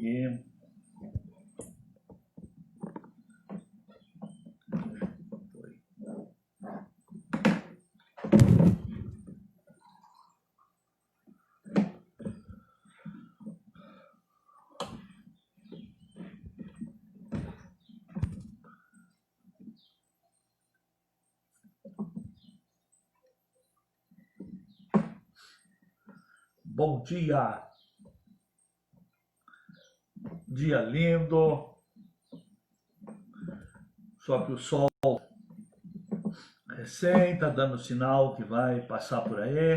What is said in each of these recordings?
aqui. Bom dia, dia lindo, só que o sol recém está dando sinal que vai passar por aí,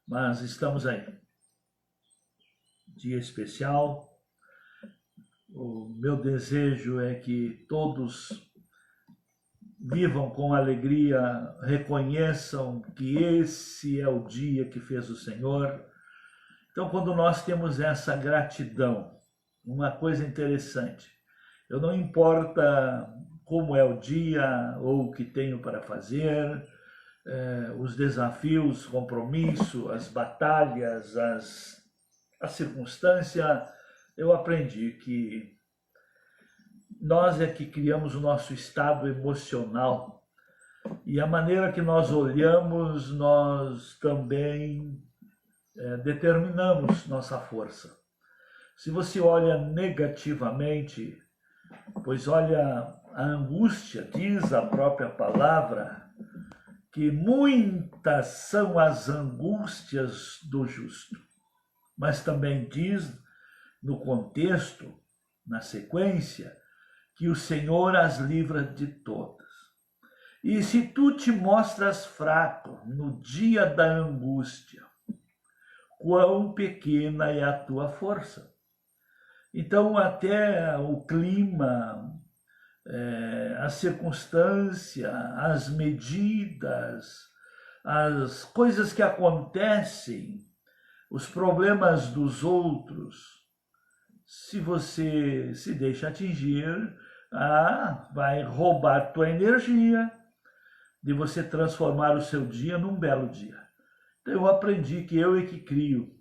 mas estamos aí, dia especial. O meu desejo é que todos vivam com alegria, reconheçam que esse é o dia que fez o Senhor. Então, quando nós temos essa gratidão, uma coisa interessante, eu não importa como é o dia ou o que tenho para fazer, os desafios, compromisso, as batalhas, a circunstância, eu aprendi que nós é que criamos o nosso estado emocional e a maneira que nós olhamos, nós também determinamos nossa força. Se você olha negativamente, pois olha, a angústia, diz a própria palavra, que muitas são as angústias do justo, mas também diz no contexto, na sequência, que o Senhor as livra de todas. E se tu te mostras fraco no dia da angústia, quão pequena é a tua força. Então, até o clima, a circunstância, as medidas, as coisas que acontecem, os problemas dos outros, se você se deixa atingir, vai roubar tua energia de você transformar o seu dia num belo dia. Então eu aprendi que eu é que crio.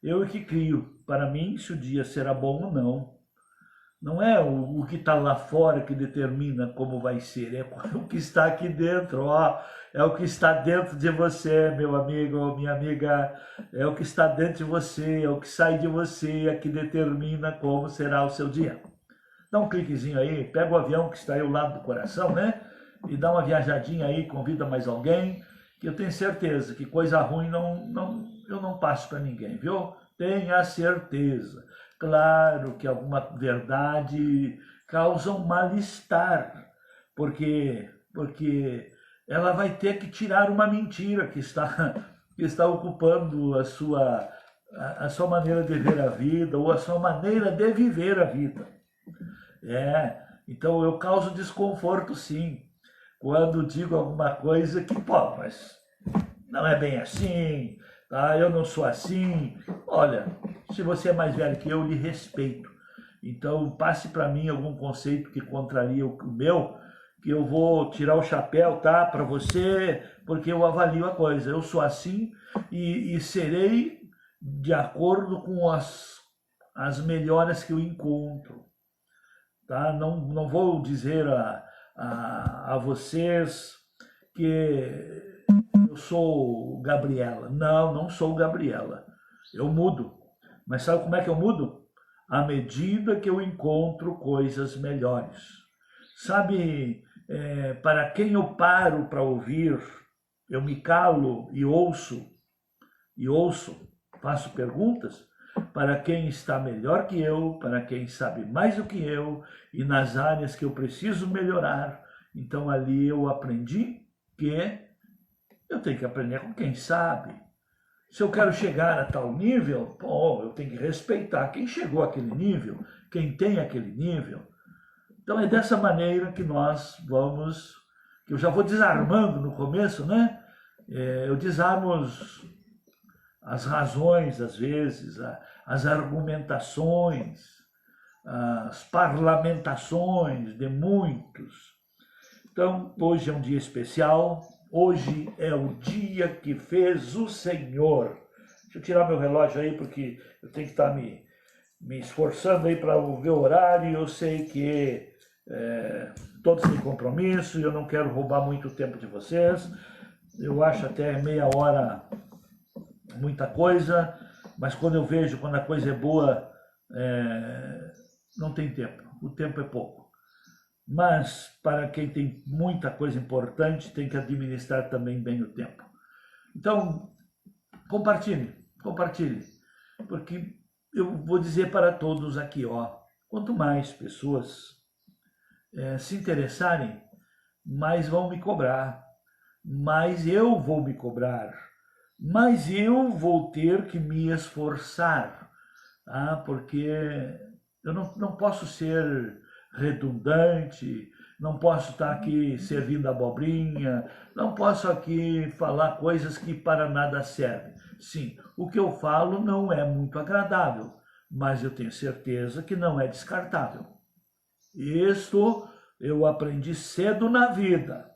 Eu é que crio. Para mim, se o dia será bom ou não. Não é o que está lá fora que determina como vai ser, é o que está aqui dentro, é o que está dentro de você, meu amigo, minha amiga, é o que está dentro de você, é o que sai de você, é que determina como será o seu dia. Dá um cliquezinho aí, pega o avião que está aí ao lado do coração, né? E dá uma viajadinha aí, convida mais alguém, que eu tenho certeza que coisa ruim eu não passo para ninguém, viu? Tenha certeza. Claro que alguma verdade causa um mal-estar, porque ela vai ter que tirar uma mentira que está ocupando a sua maneira de ver a vida ou a sua maneira de viver a vida. Então eu causo desconforto sim, quando digo alguma coisa que, mas não é bem assim, eu não sou assim. Olha, se você é mais velho que eu, lhe respeito. Então, passe para mim algum conceito que contraria o meu, que eu vou tirar o chapéu, para você, porque eu avalio a coisa. Eu sou assim e serei de acordo com as melhoras que eu encontro. Não vou dizer a vocês que eu sou Gabriela. Não sou Gabriela. Eu mudo. Mas sabe como é que eu mudo? À medida que eu encontro coisas melhores. Sabe, para quem eu paro para ouvir, eu me calo e ouço, faço perguntas para quem está melhor que eu, para quem sabe mais do que eu, e nas áreas que eu preciso melhorar. Então ali eu aprendi que eu tenho que aprender com quem sabe. Se eu quero chegar a tal nível, eu tenho que respeitar quem chegou àquele nível, quem tem aquele nível. Então é dessa maneira que nós vamos, que eu já vou desarmando no começo, né? Eu desarmo as razões, às vezes, as argumentações, as parlamentações de muitos. Então, hoje é um dia especial. Hoje é o dia que fez o Senhor. Deixa eu tirar meu relógio aí, porque eu tenho que estar me me esforçando aí para ver o horário. Eu sei que todos têm compromisso e eu não quero roubar muito tempo de vocês. Eu acho até meia hora muita coisa, mas quando eu vejo, quando a coisa é boa, não tem tempo. O tempo é pouco. Mas para quem tem muita coisa importante, tem que administrar também bem o tempo. Então, compartilhe, porque eu vou dizer para todos aqui, quanto mais pessoas se interessarem, mais vão me cobrar, mais eu vou me cobrar, mais eu vou ter que me esforçar, porque eu não posso ser redundante, não posso estar aqui servindo abobrinha, não posso aqui falar coisas que para nada servem. Sim, o que eu falo não é muito agradável, mas eu tenho certeza que não é descartável. Isto eu aprendi cedo na vida.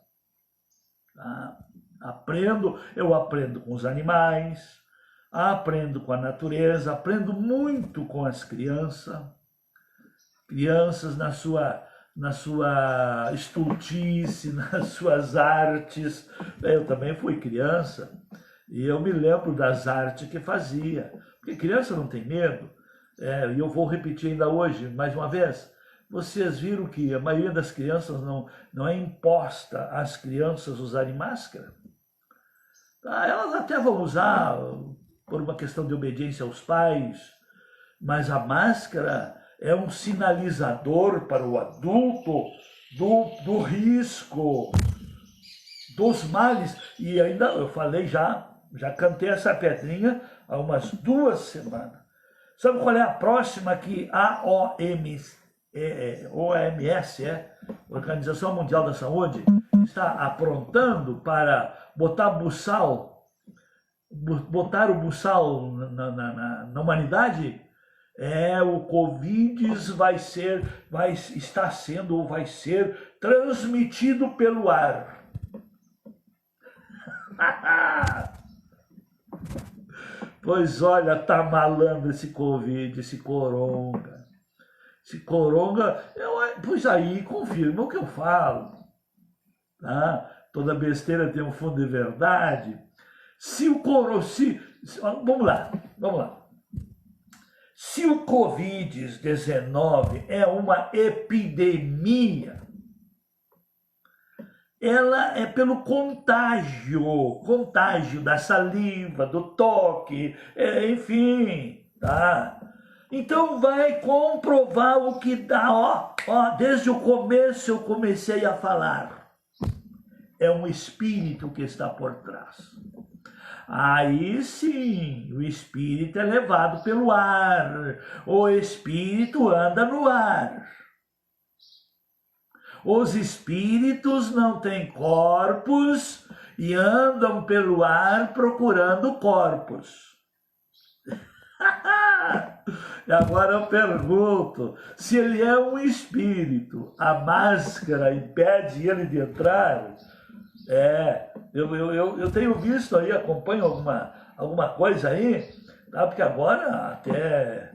Eu aprendo com os animais, aprendo com a natureza, aprendo muito com as crianças na sua estultice, nas suas artes. Eu também fui criança e eu me lembro das artes que fazia, porque criança não tem medo. E eu vou repetir ainda hoje, mais uma vez, vocês viram que a maioria das crianças não é imposta às crianças usarem máscara? Elas até vão usar por uma questão de obediência aos pais, mas a máscara é um sinalizador para o adulto do risco, dos males. E ainda eu falei já cantei essa pedrinha há umas 2 semanas. Sabe qual é a próxima que a OMS, Organização Mundial da Saúde, está aprontando para botar o buçal na humanidade? O Covid está sendo ou vai ser transmitido pelo ar. Pois olha, tá malando esse Covid, esse coronga. Pois aí, confirma o que eu falo. Toda besteira tem um fundo de verdade. Vamos lá. Se o Covid-19 é uma epidemia, ela é pelo contágio da saliva, do toque, enfim, tá? Então vai comprovar o que dá, desde o começo eu comecei a falar. É um espírito que está por trás. Aí sim, o espírito é levado pelo ar, o espírito anda no ar. Os espíritos não têm corpos e andam pelo ar procurando corpos. E agora eu pergunto, se ele é um espírito, a máscara impede ele de entrar? Eu tenho visto aí, acompanho alguma coisa aí, porque agora até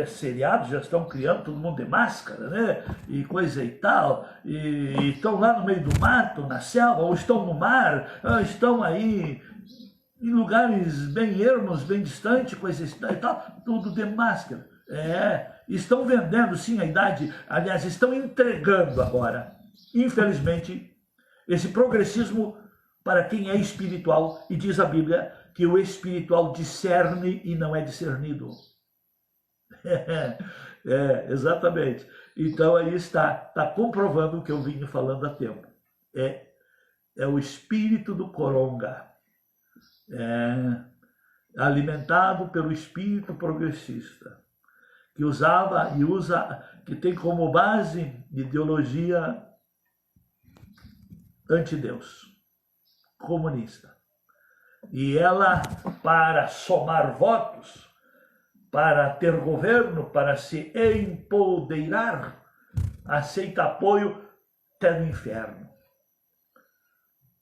seriados já estão criando todo mundo de máscara, né? E coisa e tal, e estão lá no meio do mato, na selva, ou estão no mar, estão aí em lugares bem ermos, bem distantes, coisa e tal, tudo de máscara. Estão vendendo sim a idade, aliás, estão entregando agora, infelizmente, esse progressismo para quem é espiritual, e diz a Bíblia que o espiritual discerne e não é discernido. Exatamente. Então aí está comprovando o que eu vinha falando há tempo. É o espírito do coronga, alimentado pelo espírito progressista, que usava e usa, que tem como base ideologia antideus, comunista. E ela, para somar votos, para ter governo, para se empoderar, aceita apoio até no inferno.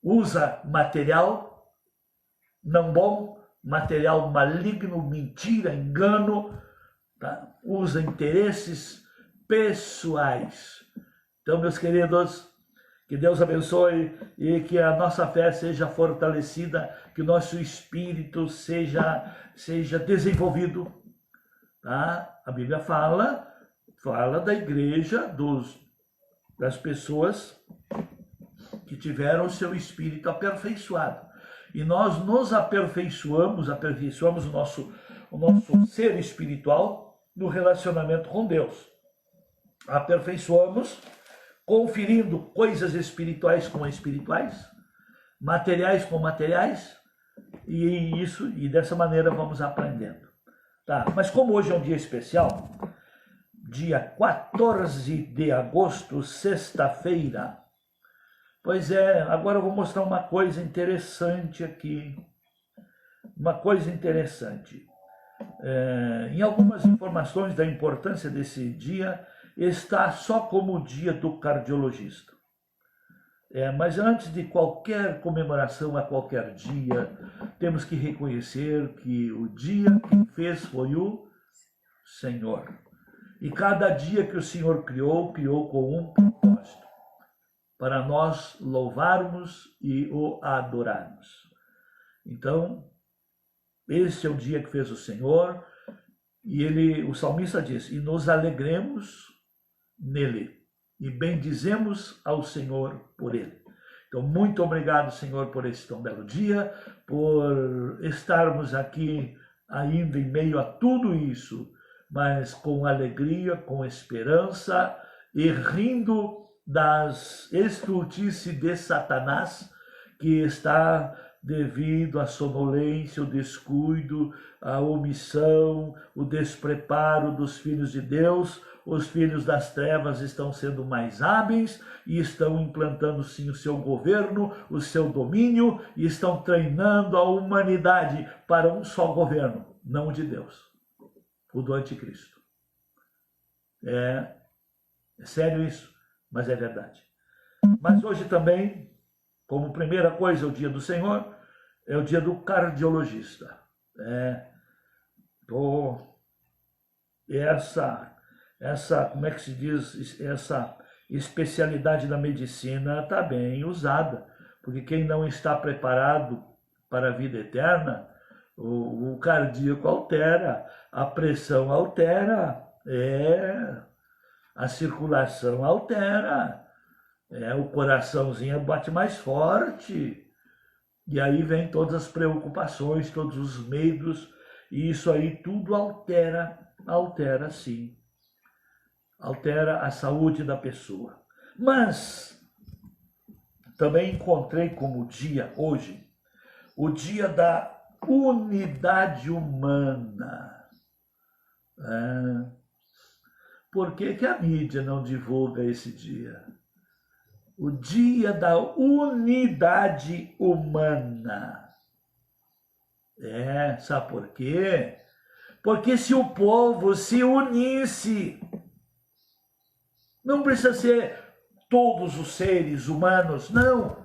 Usa material não bom, material maligno, mentira, engano, tá? Usa interesses pessoais. Então, meus queridos, que Deus abençoe e que a nossa fé seja fortalecida, que o nosso espírito seja desenvolvido. Tá? A Bíblia fala da igreja, das pessoas que tiveram o seu espírito aperfeiçoado. E nós nos aperfeiçoamos o nosso ser espiritual no relacionamento com Deus. Aperfeiçoamos conferindo coisas espirituais com espirituais, materiais com materiais, e dessa maneira vamos aprendendo. Tá? Mas como hoje é um dia especial, dia 14 de agosto, sexta-feira, pois é, agora eu vou mostrar uma coisa interessante aqui. Uma coisa interessante. Em algumas informações da importância desse dia, está só como o dia do cardiologista. Mas antes de qualquer comemoração a qualquer dia, temos que reconhecer que o dia que fez foi o Senhor. E cada dia que o Senhor criou com um propósito, para nós louvarmos e o adorarmos. Então, esse é o dia que fez o Senhor, e o salmista diz, e nos alegremos nele, e bendizemos ao Senhor por ele. Então, muito obrigado, Senhor, por esse tão belo dia, por estarmos aqui ainda em meio a tudo isso, mas com alegria, com esperança e rindo das estultices de Satanás, que está devido à sonolência, o descuido, a omissão, o despreparo dos filhos de Deus. Os filhos das trevas estão sendo mais hábeis e estão implantando sim o seu governo, o seu domínio, e estão treinando a humanidade para um só governo, não o de Deus, o do anticristo. É sério isso, mas é verdade. Mas hoje também, como primeira coisa, o dia do Senhor, é o dia do cardiologista. Essa, como é que se diz, essa especialidade da medicina está bem usada, porque quem não está preparado para a vida eterna, o cardíaco altera, a pressão altera, a circulação altera, o coraçãozinho bate mais forte, e aí vem todas as preocupações, todos os medos, e isso aí tudo altera sim. Altera a saúde da pessoa. Mas também encontrei como dia hoje, o dia da unidade humana. Por que que a mídia não divulga esse dia? O dia da unidade humana. Sabe por quê? Porque se o povo se unisse, não precisa ser todos os seres humanos, não.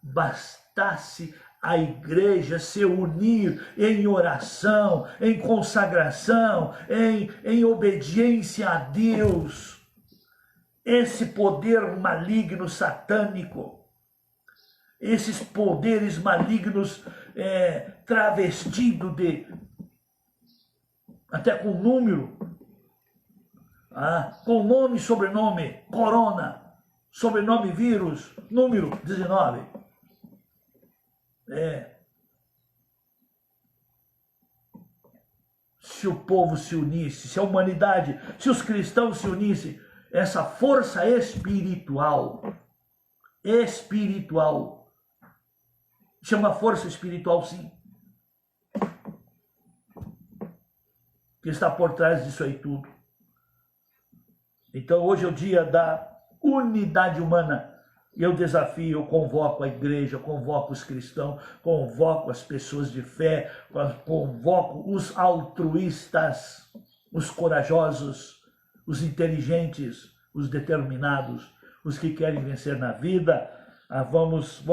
Bastasse a igreja se unir em oração, em consagração, em obediência a Deus. Esse poder maligno satânico, esses poderes malignos travestidos até com número, com nome e sobrenome, corona, sobrenome vírus, número 19. Se o povo se unisse, se a humanidade, se os cristãos se unissem, essa força espiritual, chama força espiritual sim, que está por trás disso aí tudo. Então hoje é o dia da unidade humana. Eu desafio, eu convoco a igreja, convoco os cristãos, convoco as pessoas de fé, convoco os altruístas, os corajosos, os inteligentes, os determinados, os que querem vencer na vida. Vamos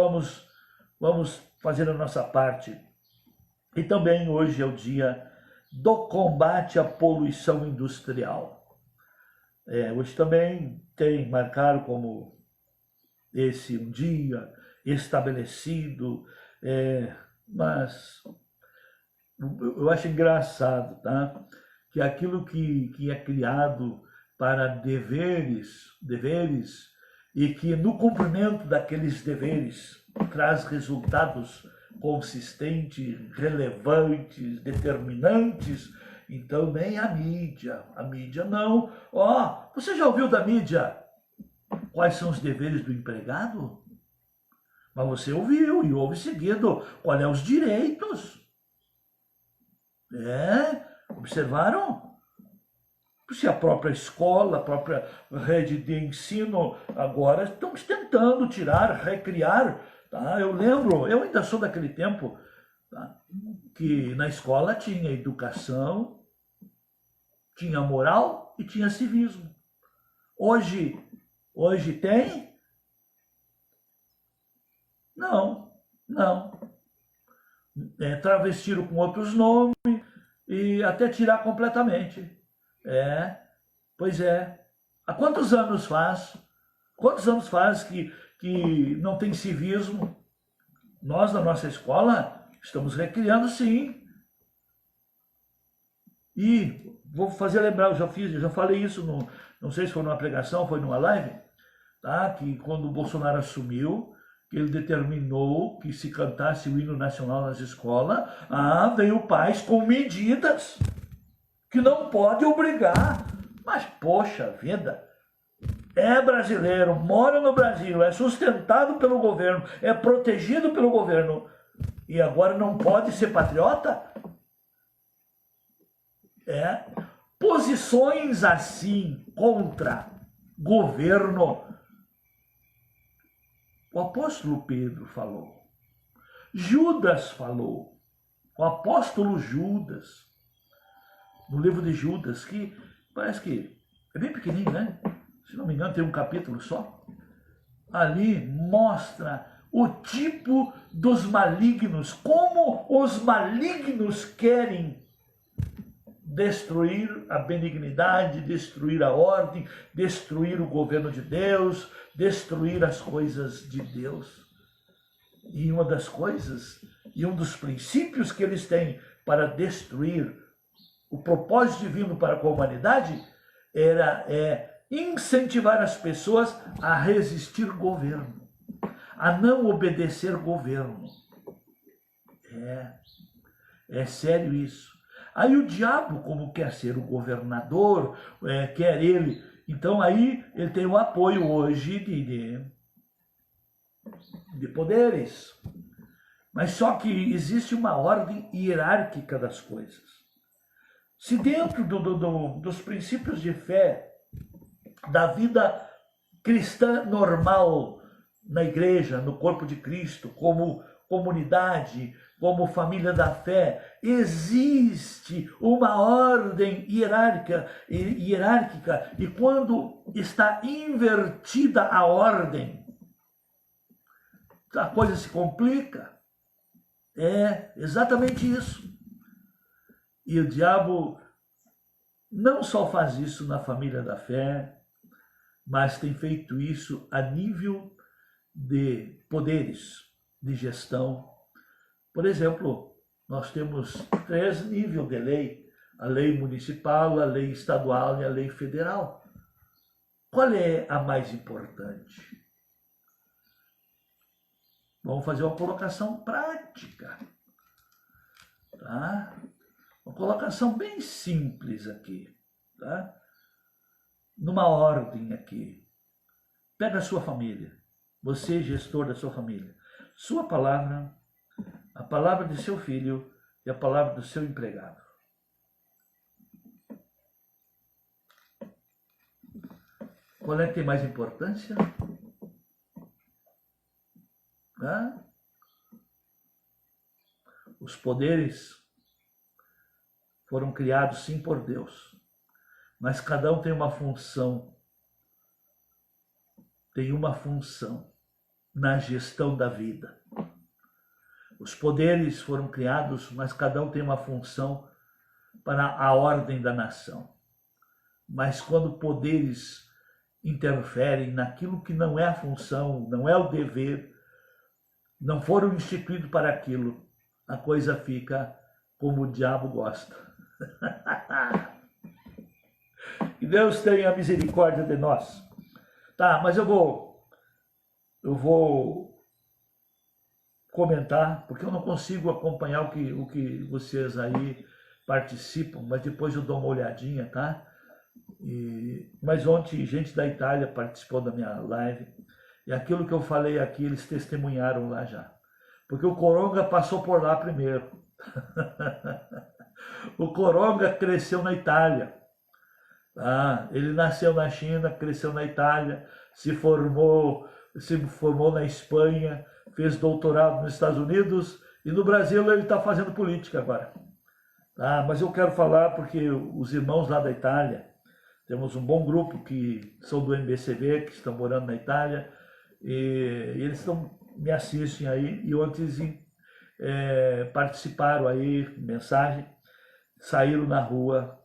fazer a nossa parte. E também hoje é o dia do combate à poluição industrial. Hoje também marcaram como esse um dia estabelecido, mas eu acho engraçado, tá? Que aquilo que é criado para deveres, e que no cumprimento daqueles deveres traz resultados consistentes, relevantes, determinantes, então nem a mídia não. Você já ouviu da mídia quais são os deveres do empregado? Mas você ouviu e ouve seguido qual é os direitos. Observaram? Se a própria escola, a própria rede de ensino agora estão tentando tirar, recriar. Tá? Eu ainda sou daquele tempo, tá? Que na escola tinha educação, tinha moral e tinha civismo. Hoje tem? Não. Travestiram com outros nomes e até tirar completamente. Pois é. Há quantos anos faz? Que não tem civismo? Nós, na nossa escola, estamos recriando, sim. E vou fazer lembrar, eu já falei isso, não sei se foi numa pregação, foi numa live, tá? Que quando o Bolsonaro assumiu, que ele determinou que se cantasse o hino nacional nas escolas, veio pais com medidas que não pode obrigar. Mas, poxa vida, é brasileiro, mora no Brasil, é sustentado pelo governo, é protegido pelo governo, e agora não pode ser patriota? Posições assim contra governo. O apóstolo Pedro falou, Judas falou, o apóstolo Judas, no livro de Judas, que parece que é bem pequenininho, né? Se não me engano, tem um capítulo só. Ali mostra o tipo dos malignos, como os malignos querem destruir a benignidade, destruir a ordem, destruir o governo de Deus, destruir as coisas de Deus. E uma das coisas, e um dos princípios que eles têm para destruir o propósito divino para com a humanidade é incentivar as pessoas a resistir governo, a não obedecer governo. É sério isso. Aí o diabo, como quer ser o governador, quer ele, então aí ele tem o apoio hoje de poderes. Mas só que existe uma ordem hierárquica das coisas. Se dentro dos princípios de fé, da vida cristã normal na igreja, no corpo de Cristo, como comunidade, como família da fé, existe uma ordem hierárquica, e quando está invertida a ordem, a coisa se complica. É exatamente isso. E o diabo não só faz isso na família da fé, mas tem feito isso a nível de poderes de gestão. Por exemplo, nós temos 3 níveis de lei: a lei municipal, a lei estadual e a lei federal. Qual é a mais importante? Vamos fazer uma colocação prática, tá? Uma colocação bem simples aqui, tá? Numa ordem aqui. Pega a sua família, você gestor da sua família, sua palavra, a palavra de seu filho e a palavra do seu empregado. Qual é que tem mais importância? Os poderes foram criados sim por Deus, mas cada um tem uma função. Tem uma função na gestão da vida. Os poderes foram criados, mas cada um tem uma função para a ordem da nação. Mas quando poderes interferem naquilo que não é a função, não é o dever, não foram instituídos para aquilo, a coisa fica como o diabo gosta. Que Deus tenha misericórdia de nós. Tá, mas eu vou comentar, porque eu não consigo acompanhar o que vocês aí participam, mas depois eu dou uma olhadinha, tá? Mas ontem gente da Itália participou da minha live, e aquilo que eu falei aqui, eles testemunharam lá já. Porque o Coronga passou por lá primeiro. O Coronga cresceu na Itália. Ele nasceu na China, cresceu na Itália, se formou na Espanha, fez doutorado nos Estados Unidos, e no Brasil ele está fazendo política agora. Mas eu quero falar porque os irmãos lá da Itália, temos um bom grupo que são do MBCV, que estão morando na Itália, e eles me assistem aí, e ontem participaram aí, mensagem, saíram na rua.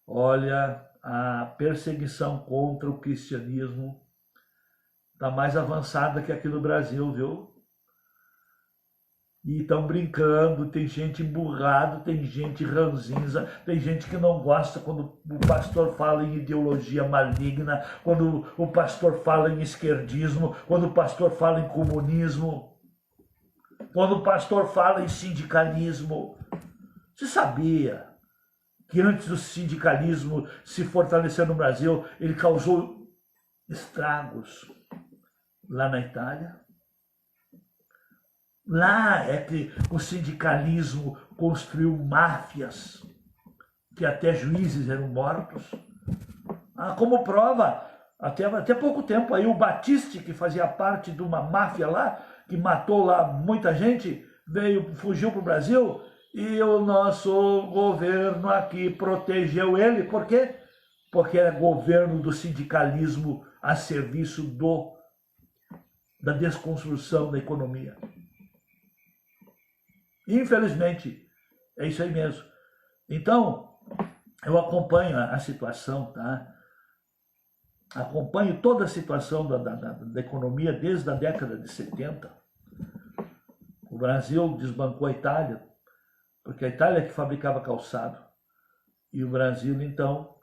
Olha, a perseguição contra o cristianismo está mais avançada que aqui no Brasil, viu? E estão brincando, tem gente emburrado, tem gente ranzinza, tem gente que não gosta quando o pastor fala em ideologia maligna, quando o pastor fala em esquerdismo, quando o pastor fala em comunismo, quando o pastor fala em sindicalismo. Você sabia que antes do sindicalismo se fortalecer no Brasil, ele causou estragos lá na Itália? Lá é que o sindicalismo construiu máfias, que até juízes eram mortos. Como prova, até pouco tempo aí o Battisti, que fazia parte de uma máfia lá, que matou lá muita gente, fugiu para o Brasil, e o nosso governo aqui protegeu ele. Por quê? Porque era governo do sindicalismo a serviço da desconstrução da economia. Infelizmente, é isso aí mesmo. Então, eu acompanho a situação, tá? Acompanho toda a situação da economia desde a década de 70. O Brasil desbancou a Itália, porque a Itália é que fabricava calçado. E o Brasil, então,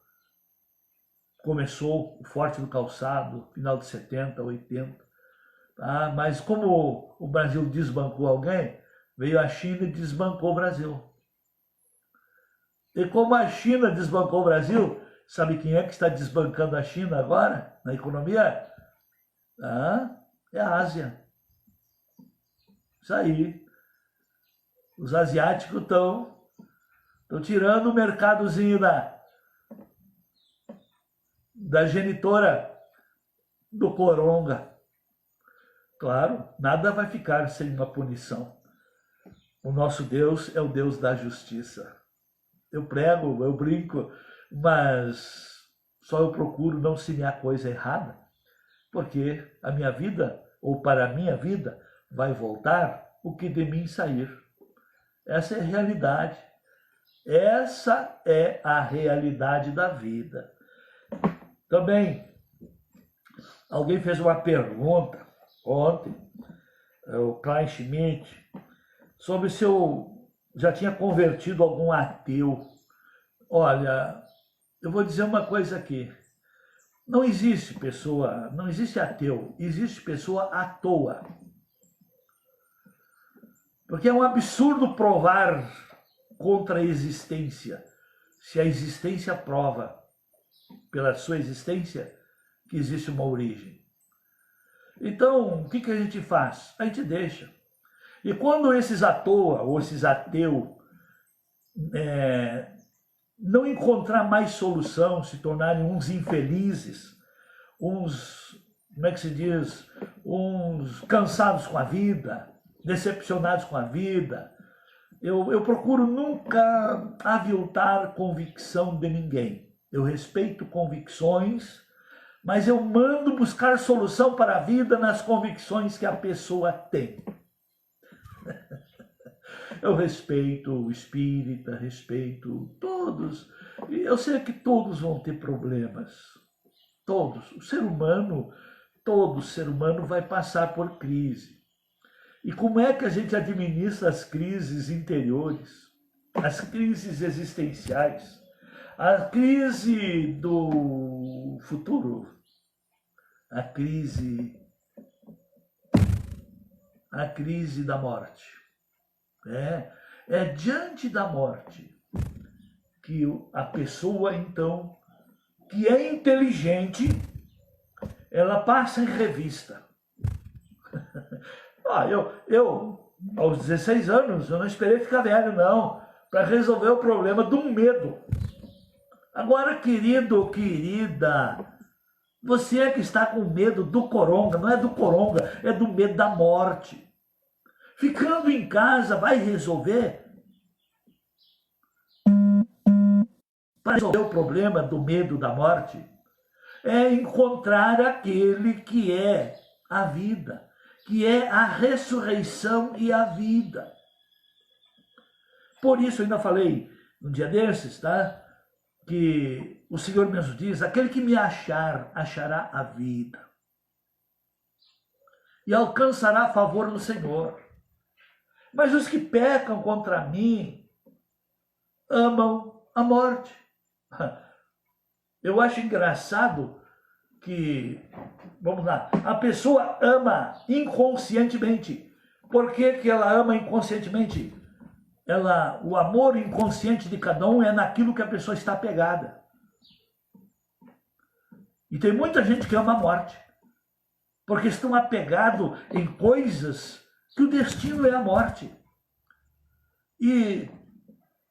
começou o forte do calçado, final de 70, 80. Tá? Mas como o Brasil desbancou alguém, veio a China e desbancou o Brasil. E como a China desbancou o Brasil, sabe quem é que está desbancando a China agora, na economia? É a Ásia. Isso aí. Os asiáticos estão tirando o mercadozinho da genitora do Coronga. Claro, nada vai ficar sem uma punição. O nosso Deus é o Deus da justiça. Eu prego, eu brinco, mas só eu procuro não semear coisa errada, porque a minha vida, ou para a minha vida, vai voltar o que de mim sair. Essa é a realidade. Essa é a realidade da vida. Também, alguém fez uma pergunta ontem, o Klein Schmidt, sobre se eu já tinha convertido algum ateu. Olha, eu vou dizer uma coisa aqui. Não existe ateu, existe pessoa à toa. Porque é um absurdo provar contra a existência, se a existência prova, pela sua existência, que existe uma origem. Então, o que a gente faz? A gente deixa. E quando esses à toa, ou esses ateus, não encontrar mais solução, se tornarem uns infelizes, uns, como é que se diz, uns cansados com a vida, decepcionados com a vida, eu procuro nunca aviltar convicção de ninguém. Eu respeito convicções, mas eu mando buscar solução para a vida nas convicções que a pessoa tem. Eu respeito o espírita, respeito todos. E eu sei que todos vão ter problemas. Todos. O ser humano, todo ser humano vai passar por crise. E como é que a gente administra as crises interiores, as crises existenciais, a crise do futuro, a crise da morte? É diante da morte que a pessoa, então, que é inteligente, ela passa em revista. Eu, aos 16 anos, eu não esperei ficar velho, não, para resolver o problema do medo. Agora, querido, querida, você é que está com medo do coronga, não é do coronga, é do medo da morte. Ficando em casa vai resolver? Para resolver o problema do medo da morte, é encontrar aquele que é a vida, que é a ressurreição e a vida. Por isso, eu ainda falei um dia desses, tá? Que o Senhor mesmo diz, aquele que me achar, achará a vida. E alcançará favor no Senhor. Mas os que pecam contra mim, amam a morte. Eu acho engraçado que, vamos lá, a pessoa ama inconscientemente. Por que que ela ama inconscientemente? O amor inconsciente de cada um é naquilo que a pessoa está apegada. E tem muita gente que ama a morte, porque estão apegados em coisas que o destino é a morte. E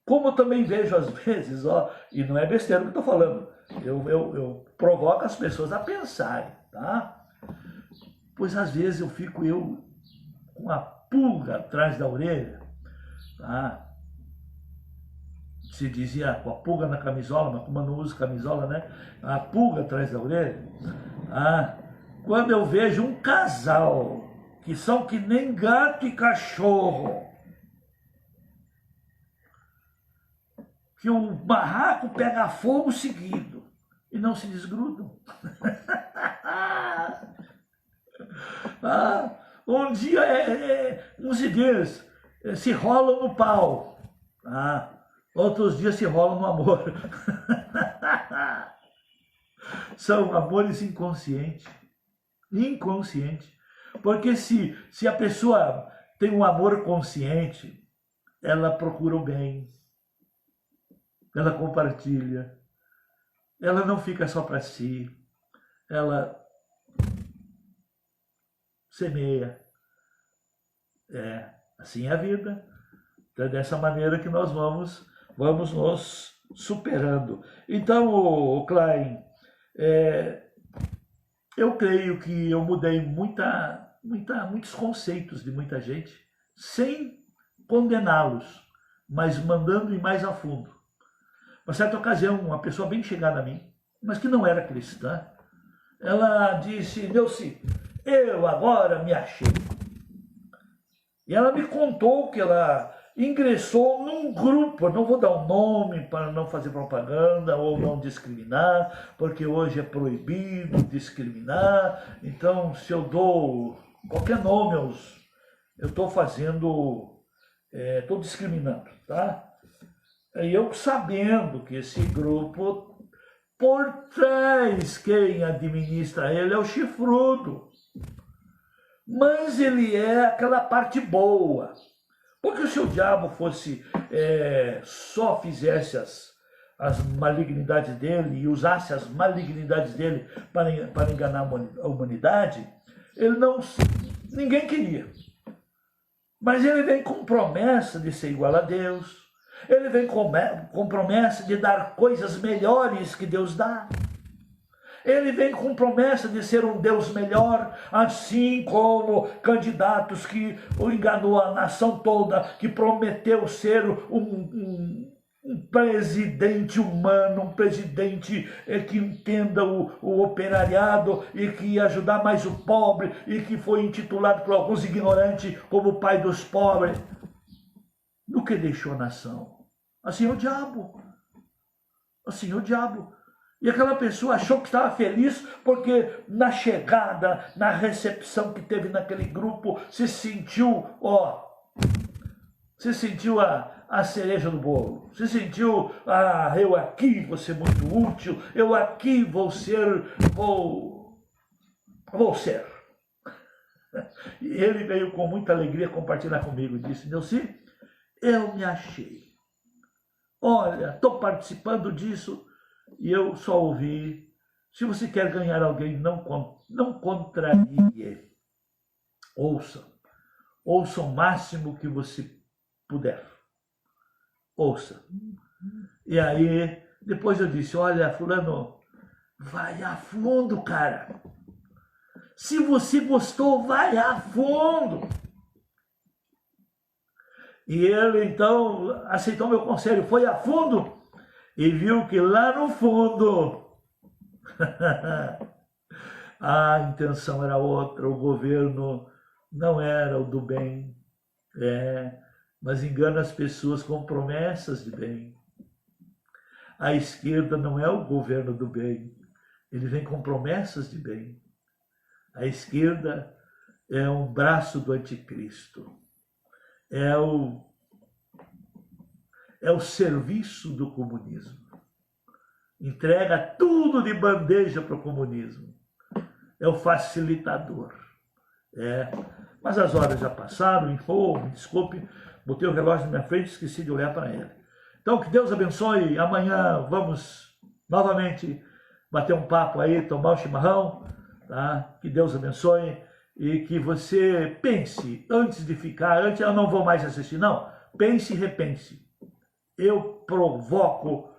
como eu também vejo às vezes, e não é besteira o que eu estou falando, eu provoco as pessoas a pensarem, tá? Pois às vezes eu fico com a pulga atrás da orelha, tá? Se dizia com a pulga na camisola, mas como eu não uso camisola, né? A pulga atrás da orelha. Quando eu vejo um casal que são que nem gato e cachorro, que o barraco pega fogo seguido e não se desgrudam. Um dia, como se diz, se rolam no pau. Outros dias se rolam no amor. São amores inconscientes. Inconsciente. Porque se a pessoa tem um amor consciente, ela procura o bem. Ela compartilha. Ela não fica só para si. Ela semeia. Assim é a vida. Então é dessa maneira que nós vamos nos superando. Então, Klein, eu creio que eu mudei muitos conceitos de muita gente, sem condená-los, mas mandando ir mais a fundo. Uma certa ocasião, uma pessoa bem chegada a mim, mas que não era cristã, ela disse: Neuci, eu agora me achei. E ela me contou que ela ingressou num grupo, eu não vou dar um nome para não fazer propaganda ou não discriminar, porque hoje é proibido discriminar, então se eu dou qualquer nome, eu estou estou discriminando, tá? E eu sabendo que esse grupo, por trás, quem administra ele é o chifrudo. Mas ele é aquela parte boa. Porque se o diabo só fizesse as malignidades dele e usasse as malignidades dele para enganar a humanidade, ninguém queria. Mas ele vem com promessa de ser igual a Deus. Ele vem com promessa de dar coisas melhores que Deus dá. Ele vem com promessa de ser um Deus melhor, assim como candidatos que enganou a nação toda, que prometeu ser um presidente humano, um presidente que entenda o operariado e que ia ajudar mais o pobre, e que foi intitulado por alguns ignorantes como o pai dos pobres. do que deixou a nação. Assim é o diabo. Assim é o diabo. E aquela pessoa achou que estava feliz porque na chegada, na recepção que teve naquele grupo, se sentiu, se sentiu a cereja do bolo. Se sentiu, eu aqui vou ser muito útil, eu aqui vou ser. E ele veio com muita alegria compartilhar comigo e disse: Neuci, eu me achei. Olha, estou participando disso e eu só ouvi. Se você quer ganhar alguém, não contrarie. Ouça. Ouça o máximo que você puder. Ouça. E aí, depois eu disse: olha, fulano, vai a fundo, cara. Se você gostou, vai a fundo. E ele, então, aceitou meu conselho, foi a fundo e viu que lá no fundo a intenção era outra, o governo não era o do bem, mas engana as pessoas com promessas de bem. A esquerda não é o governo do bem, ele vem com promessas de bem. A esquerda é um braço do anticristo. É o serviço do comunismo. Entrega tudo de bandeja para o comunismo. É o facilitador. Mas as horas já passaram, me desculpe, botei o relógio na minha frente e esqueci de olhar para ele. Então, que Deus abençoe. Amanhã vamos novamente bater um papo aí, tomar um chimarrão. Tá? Que Deus abençoe. E que você pense, antes de ficar, eu não vou mais assistir, não. Pense e repense. Eu provoco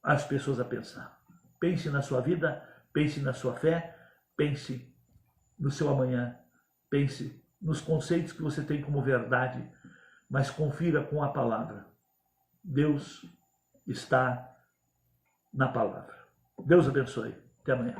as pessoas a pensar. Pense na sua vida, pense na sua fé, pense no seu amanhã, pense nos conceitos que você tem como verdade, mas confira com a palavra. Deus está na palavra. Deus abençoe. Até amanhã.